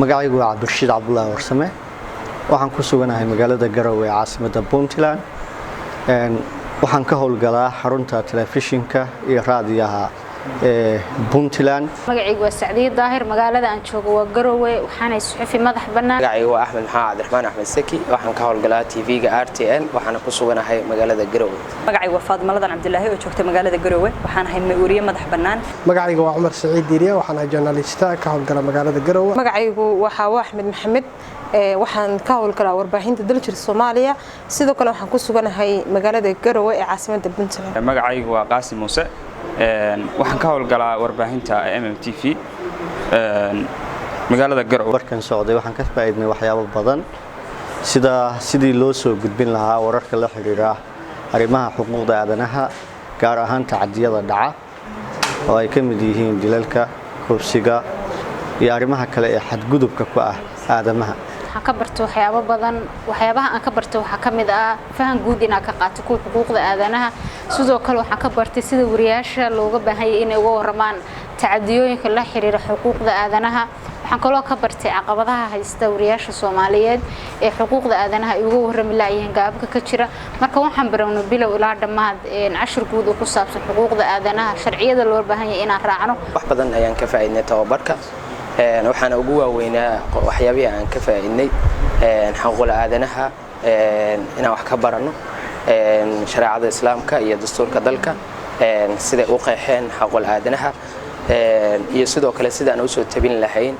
magacaygu waa Cabdirashiid Cabdullaahi Warsame waxaan ku suganahay magaalada Garowe ee caasimadda Puntland waxaan ka howlgalaa xarunta telefishinka iyo raadiyaha Puntland magacaygu waa Sacdiid Daahir magaalada aan joogo waa Garowe waxaan ay suxufi madax bannaan magacaygu waa Axmed Maxamed Cabdiraxmaan Axmed Saki waxaan ka howlgalaa TV-ga RTN waxaan ku suganahay magaalada Garowe magacaygu waa Faadimo Ladan Cabdilaahi oo joogta magaalada Garowe waxaan ahay masuuliye madax bannaan magacaygu waa Umar Saciid Diiriye waxaan ahay journalist ka howlgala magaalada Garowe magacaygu waa Axmed Maxamed waxaan ka howlgalaa warbaahinta daljir Soomaaliya sidoo kale waxaan ku suganahay magaalada Garowe ee caasimadda Puntland magacaygu waa Qaasim Muuse waxaan ka howlgalaa warbaahinta MMTV magaalada Garowe barkan socday waxaan ka faa'iidnay waxyaabo badan sidii loo soo gudbin lahaa wararka la xiriira arrimaha xuquuqda aadanaha gaar ahaan tacadiyada dhaca oo ay ka mid yihiin dilalka kufsiga iyo arrimaha kale ee xadgudubka ku ah aadamaha waxaan ka bartay waxyaabo badan waxyaabaha aan ka bartay waxa kamid ah faham guud in aan ka qaato xuquuqda aadanaha sidoo kale waxaan ka bartay sida wariyaasha looga baahan yahay inay uga waramaan tacadiyooyinka la xiriira xuquuqda aadanaha waxaan kaloo ka bartay caqabadaha haysta wariyaasha Soomaaliyeed ee xuquuqda aadanaha ay uga warami laayeen gaabka ka jira marka waxaan baranay bilow ilaa dhamaad cashir guud oo ku saabsan xuquuqda aadanaha sharciyada loo baahan yahay inaan raacno wax badan ayaan ka faa'iidnay tababarka waxaan ugu waaweynaa waxyaabaha aan ka faa'iidnay xuquuqda aadanaha inaan wax ka barano shariicada islaamka iyo dastuurka dalka sida uu qeexeen xuquuqda aadanaha iyo sidoo kale sida aan u soo tabin lahayn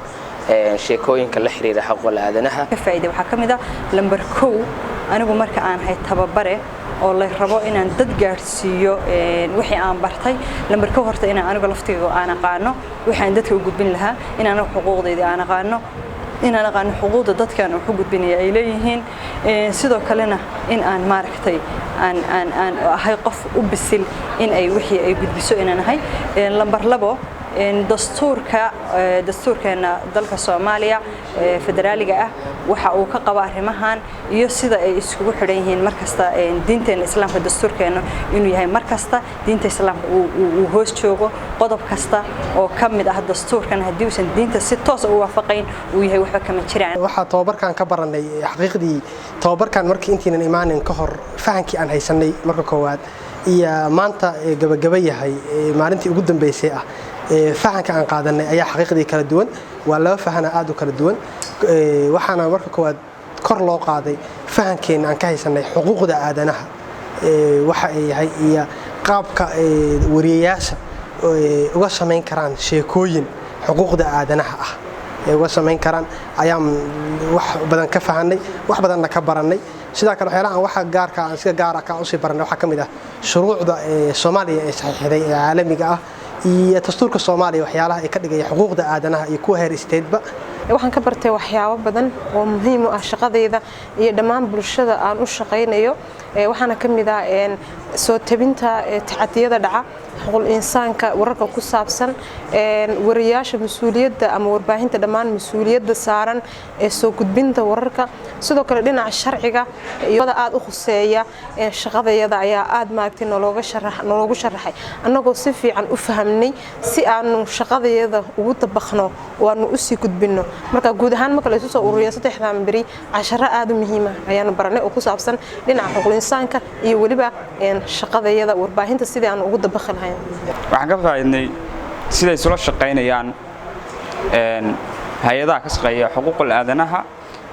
sheekooyinka la xiriira xuquuqda aadanaha ka faa'iido waxa kamid ah lambar 1 anigu marka aan hay tababare oo la rabo inaan dad gaarsiiyo wixii aan bartay lambar 1 horta inaan anigu laftiga aan aqaano waxaan dadka u gudbin lahaa inaan xuquuqdayda aan aqaano inaan aqaano xuquuqda dadkan oo ku gudbinaya ay leeyihiin sidoo kalena in aan maaragtay aan ahay qof u bisil in ay wixii ay gudbiso inaan ahay lambar 2 dastuurkeena dalka Soomaaliya federaaliga ah waxa uu ka qaba arrimahan iyo sida ay iskugu xidhan yihiin markasta diinteena islaamka dastuurkeena inuu yahay markasta diinta islaamka uu hoos joogo qodob kasta oo kamid ah dastuurkan hadii uusan diinta si toos u waafaqayn uu yahay waxba kama jiraan waxa tababarkan ka baranay xaqiiqdii tababarkan markii intiinan imaanin ka hor fahankii aan haysanay marka koowaad iyo maanta gabagaba yahay maalintii ugu dambeysay ah fahanka aan qaadanay ayaa xaqiiqdii kala duwan waa laba fahan aad u kala duwan waxaana marka koowaad kor loo qaaday fahankeena aan ka haysanay xuquuqda aadanaha waxa ay yahay iyo qaabka wariyaasha uga sameyn karaan sheekooyin xuquuqda aadanaha ah uga sameyn karaan ayaan wax badan ka fahanay wax badanna ka baranay sidoo kale waxyaalaha waxa gaarka aan sida gaar ah ka u sii baranay waxa kamid ah shuruucda Soomaaliya ee saxiixday ee caalamiga ah iyo dastuurka Soomaaliya waxyaalaha ay ka dhigay xuquuqda aadanaha iyo kuwa heer isteedba waxaan ka bartay waxyaabo badan oo muhiim u ah shaqadayda iyo dhammaan bulshada aan u shaqeynayo waxaana kamid ah soo tabinta tacadiyada dhaca xuquuqul insaanka wararka ku saabsan wariyaasha mas'uuliyadda ama warbaahinta dhammaan mas'uuliyadda saaran ee soo gudbinta wararka sidoo kale dhinaca sharciga iyo aad u khuseeya shaqadayada ayaa aad maagtay nologu sharaxay annagoo si fiican u fahamnay si aanu shaqadayada ugu dabaqno oo aanu u sii gudbino marka guud ahaan marka la isu soo ururiyo 3 bari casharo aad u muhiim ah ayaan baranay oo ku saabsan dhinaca xuquuqul insaanka iyo waliba shaqadayada warbaahinta sidii aan ugu dabaqi lahayn waxaan ka faa'iidnay sida ay isla shaqeynayaan hay'adaha ka shaqeeya xuquuqda aadanaha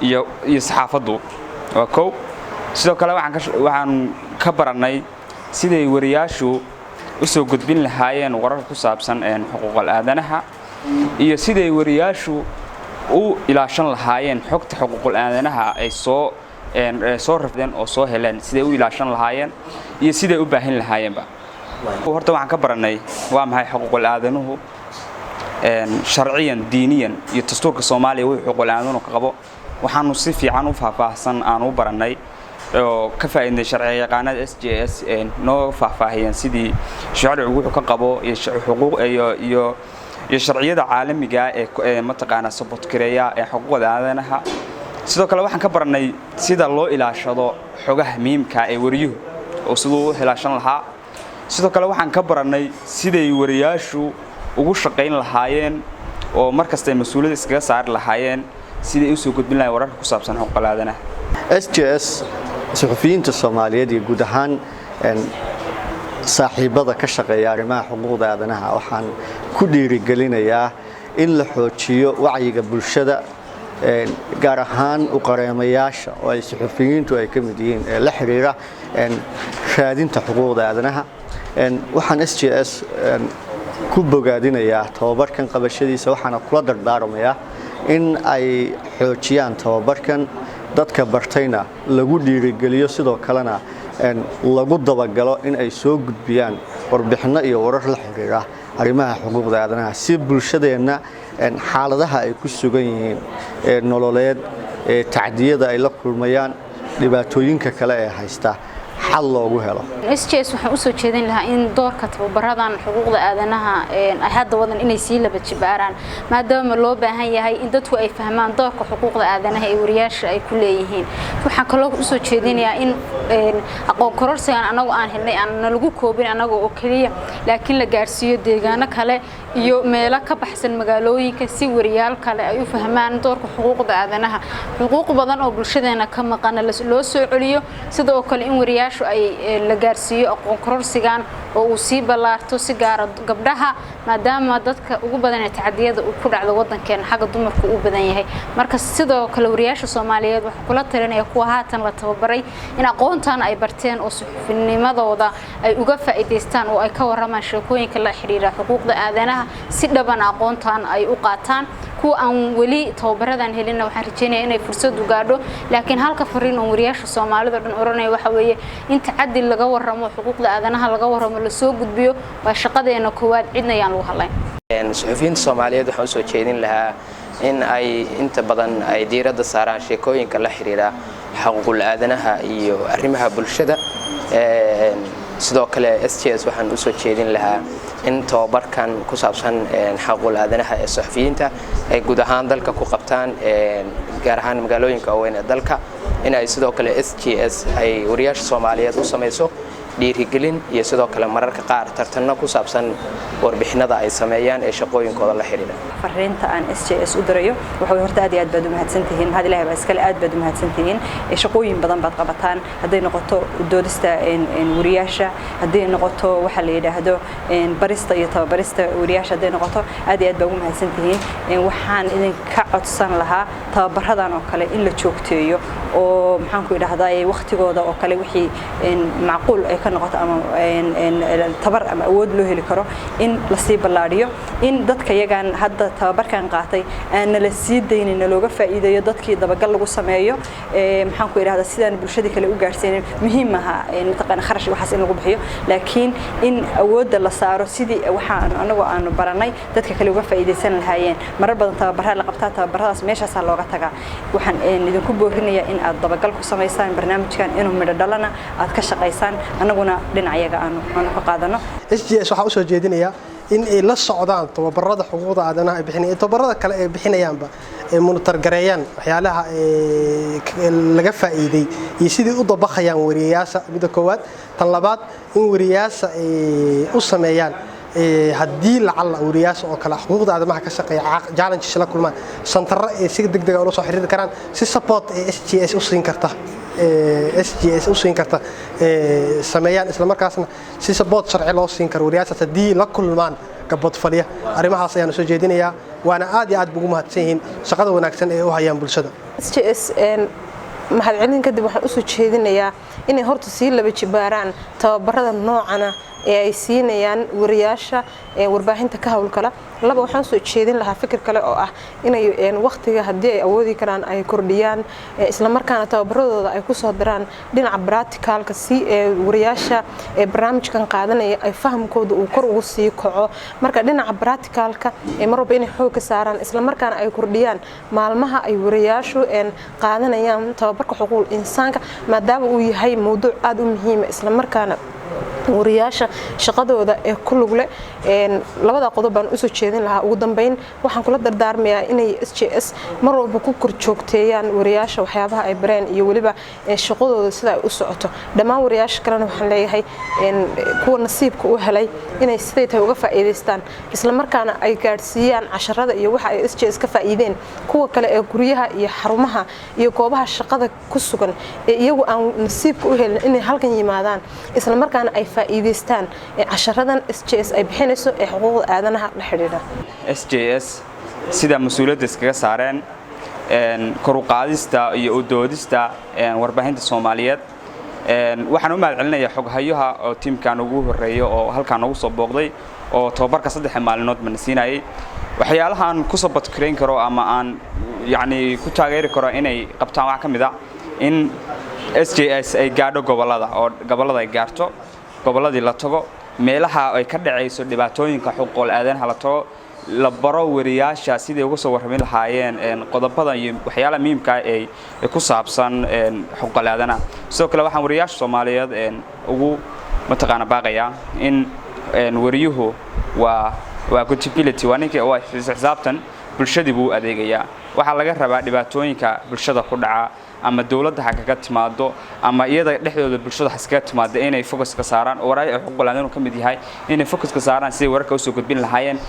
iyo saxaafaddu waa koow sidoo kale waxaan ka baranay sida ay wariyaashu u soo gudbin lahaayeen warar ku saabsan xuquuqda aadanaha iyo sida ay wariyaashu u ilaashan lahaayeen xogta xuquuqda aadanaha ay soo rafdeen oo soo heleen sida u ilaashan lahaayeen iyo sida u baahin lahaayeenba horta waxaan ka baranay waa maxay xuquuqda aadanuhu sharciyan diiniyan iyo dastuurka Soomaaliya wixii xuquuqda aadanuhu ka qabo waxaanu si fiican u faahfaahsan aan u baranay oo ka faa'iidnay sharci yaqaanada SJS noo faahfaahiyeen sidii sharcigu wuxuu ka qabo iyo xuquuq iyo sharciyada caalamiga ee mataqaana support gareeya ee xuquuqda aadanaha sidoo kale waxaan ka baranay sida loo ilaashado xogaha muhiimka ee wariyuhu oo sidoo ilaashan lahaa sidoo kale waxaan ka baranay siday wariyaashu ugu shaqeyn lahaayeen oo markasta ay mas'uuliyad iskaga saari lahaayeen sidii u soo gudbin lahaayeen wararka ku saabsan xuquuqul aadanaha. SJS suxufiyiinta Soomaaliyeed iyo guud ahaan saaxiibada ka shaqeeya arrimaha xuquuqda aadanaha waxaan ku dhiirigelinayaa in la xoojiyo wacyiga bulshada gaar ahaan u qareemayaasha oo ay suxufiyiintu ay ka mid yihiin ee la xiriira raadinta xuquuqda aadanaha. waxaan SJS ku bogaadinayaa tababarkan qabashadiisa waxaana kula dardaarmayaa in ay xoojiyaan tababarkan dadka bartayna lagu dhiirigeliyo sidoo kalena lagu dabagalo in ay soo gudbiyaan warbixino iyo warar la xiriira arrimaha xuquuqda aadanaha si bulshadeena xaaladaha ay ku sugan yihiin nololeed tacdiyada ay la kulmayaan dhibaatooyinka kale ee haysta xal loogu helo. SJS waxaan u soo jeedin lahaa in doorka tababaradan xuquuqda aadanaha ay hadda wadan inay sii laba jibaaraan maadaama loo baahan yahay in dadku ay fahmaan doorka xuquuqda aadanaha ee wariyaasha ay ku leeyihiin. waxaan kaloo u soo jeedinayaa in aqoon kororsigan anagu aan helnay aan lagu koobin anaga oo kaliya laakiin la gaarsiiyo deegaano kale iyo meelo ka baxsan magaalooyinka si wariyaal kale ay u fahmaan doorka xuquuqda aadanaha. xuquuq badan oo bulshadeena ka maqan loo soo celiyo sidoo kale in wariyaashu ay la gaarsiiyo aqoon kororsigan oo uu sii balaarto si gaar ah gabdhaha maadaama dadka ugu badan ee tacadiyada uu ku dhacdo wadankeena xagga dumarku u badan yahay. marka sidoo kale wariyaasha Soomaaliyeed waxa kula talinaya kuwa haatan la tababaray in aqoontan ay barteen oo suxufinimadooda ay uga faa'iideystaan oo ay ka waramaan sheekooyinka la xiriira xuquuqda aadanaha si dhaban aqoontan ay u qaataan. kuwa aan wali tababaradan helin waxaan rajeynayaa inay fursad u gaadho laakiin halka fariin oo wariyaasha Soomaaliyeed dhan oranay waxa weeye in tacaddi laga waramo xuquuqda aadanaha laga waramo la soo gudbiyo waa shaqadeena koowaad cidna ayaan lagu hadlayn. suxufiyiinta Soomaaliyeed waxaan soo jeedin lahaa in ay inta badan ay diiradda saaraan sheekooyinka la xiriira xuquuqul aadanaha iyo arrimaha bulshada. sidoo kale SJS waxaan u soo jeedin lahaa in tababarkan ku saabsan xuquuqul aadanaha ee suxufiyiinta ay guud ahaan dalka ku qabtaan gaar ahaan magaalooyinka waaweyn ee dalka in ay sidoo kale SJS ay wariyaasha Soomaaliyeed u sameeyso dhiirigelin iyo sidoo kale mararka qaar tartanno ku saabsan warbixinada ay sameeyaan ee shaqooyinkooda la xiriira. fariinta aan SJS u dirayo waxa horta aad iyo aad baad u mahadsantihiin had ilaahay baa iskale aad baad u mahadsantihiin shaqooyin badan baad qabataan haday noqoto doodista wariyaasha haday noqoto waxa la yiraahdo barista iyo tababarista wariyaasha haday noqoto aad iyo aad baad u mahadsantihiin. waxaan idin ka codsan lahaa tababaradan oo kale in la joogteeyo oo maxaan ku yiraahdaa waqtigooda oo kale wixii macquul ay ka noqoto ama tabar ama awood loo heli karo in la sii balaariyo in dadka yagaan hadda tababarkan qaatay aan la sii daynina looga faa'iideeyo dadkii dabagal lagu sameeyo maxaan ku yiraahdaa sidaan bulshada kale u gaarsiin muhiim aha taqaan kharash waxaas in lagu bixiyo laakiin in awoodda la saaro sidii waxaan anagu aan baranay dadka kale uga faa'iideysan lahaayeen marar badan tababarada la qabtaa tababaradaas meeshaas looga tagaa. waxaan idinku boorinayaa in aad dabagal ku sameysaan barnaamijkan inuu midho dhalana aad ka shaqeysaan anaguna dhinacayaga aan ka qaadano. SJS waxa u soo jeedinayaa in ay la socdaan tababarada xuquuqda aadanaha ay bixinayaan tababarada kale ay bixinayaanba ay monitor gareeyaan waxyaalaha laga faa'iiday iyo sidii u dabaqayaan wariyaasha midda koowaad tan labaad in wariyaasha ay u sameeyaan haddii lacala wariyaasha oo kale xuquuqda aadamaha ka shaqeeya challenges la kulmaan santara ee si degdeg ah oo soo xiriiri karaan si support ee SJS u siin karta SJS u siin karta sameeyaan isla markaasna si support sharci loo siin karo wariyaasha haddii la kulmaan gabadh faliya arrimahaas ayaan soo jeedinayaa waana aad iyo aad ugu mahadsan yihiin shaqada wanaagsan ee u hayaan bulshada. SJS mahadcelin kadib waxaan u soo jeedinayaa inay horta sii laba jibaaraan tababarada noocana ee ay siinayaan wariyaasha warbaahinta ka hawlgala. laba waxaan soo jeedin lahaa fikir kale oo ah inay waqtiga hadii ay awoodi karaan ay kordhiyaan isla markaana tababaradooda ay ku soo diraan dhinaca practicalka si wariyaasha barnaamijkan qaadanaya ay fahamkooda uu kor ugu sii kaco. marka dhinaca practicalka marba inay xoog ka saaraan isla markaana ay kordhiyaan maalmaha ay wariyaashu qaadanayaan tababarka xuquuqul insaanka maadaama uu yahay mowduuc aad u muhiim ah isla markaana wariyaasha shaqadooda ee ku lug leh labada qodob baan u soo jeedin lahaa ugu dambeyn waxaan kula dardaarmayaa inay SJS mar walba ku kor joogteeyaan wariyaasha waxyaabaha ay bareen iyo waliba shaqadooda sida ay u socoto dhammaan wariyaasha kalena waxaan leeyahay kuwa nasiibka u helay inay siday tahay uga faa'iideystaan isla markaana ay gaarsiiyaan casharada iyo waxa ay SJS ka faa'iideen kuwa kale ee guryaha iyo xarumaha iyo goobaha shaqada ku sugan ee iyagu aan nasiibka u helin inay halkan yimaadaan isla markaana ay faa'iideystaan casharadan SJS ay bixinayso ee xuquuqda aadanaha la xiriira SJS sida mas'uuliyadda iskaga saareen kor u qaadista iyo u doodista warbaahinta Soomaaliyeed waxaan u mahadcelinayaa xoghayaha oo tiimkan ugu horeeyo oo halkan ugu soo booqday oo tababarka 3 maalmood manasiinayay waxyaalaha aan ku soo badkreyn karo ama aan ku taageeri karo inay qabtaan wax kamid ah in SJS ay gaadho gobolada oo gobolada ay gaarto goboladii la tago meelaha ay ka dhacayso dhibaatooyinka xuquuqul aadanaha la tago la baro wariyaasha sidii uga soo warramin lahaayeen qodobada iyo waxyaalaha muhiimka ah ee ku saabsan xuquuqul aadanaha sidoo kale waxaan wariyaasha Soomaaliyeed ugu mataqaana baaqaya in wariyuhu waa accountability waa ninka oo xisaabtan bulshada buu adeegaya waxa laga rabaa dhibaatooyinka bulshada ku dhaca ama dawladda kaga timaado ama iyada dhexdooda bulshada xaskaga timaado inay focus ka saaraan oo waraay xuquuqul aadanaha kamid yahay inay focus ka saaraan si wararka u soo gudbin lahaayeen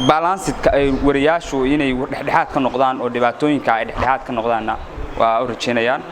balance ay wariyaashu inay dhexdhexaad ka noqdaan oo dhibaatooyinka ay dhexdhexaad ka noqdaanna waa u rajeynayaan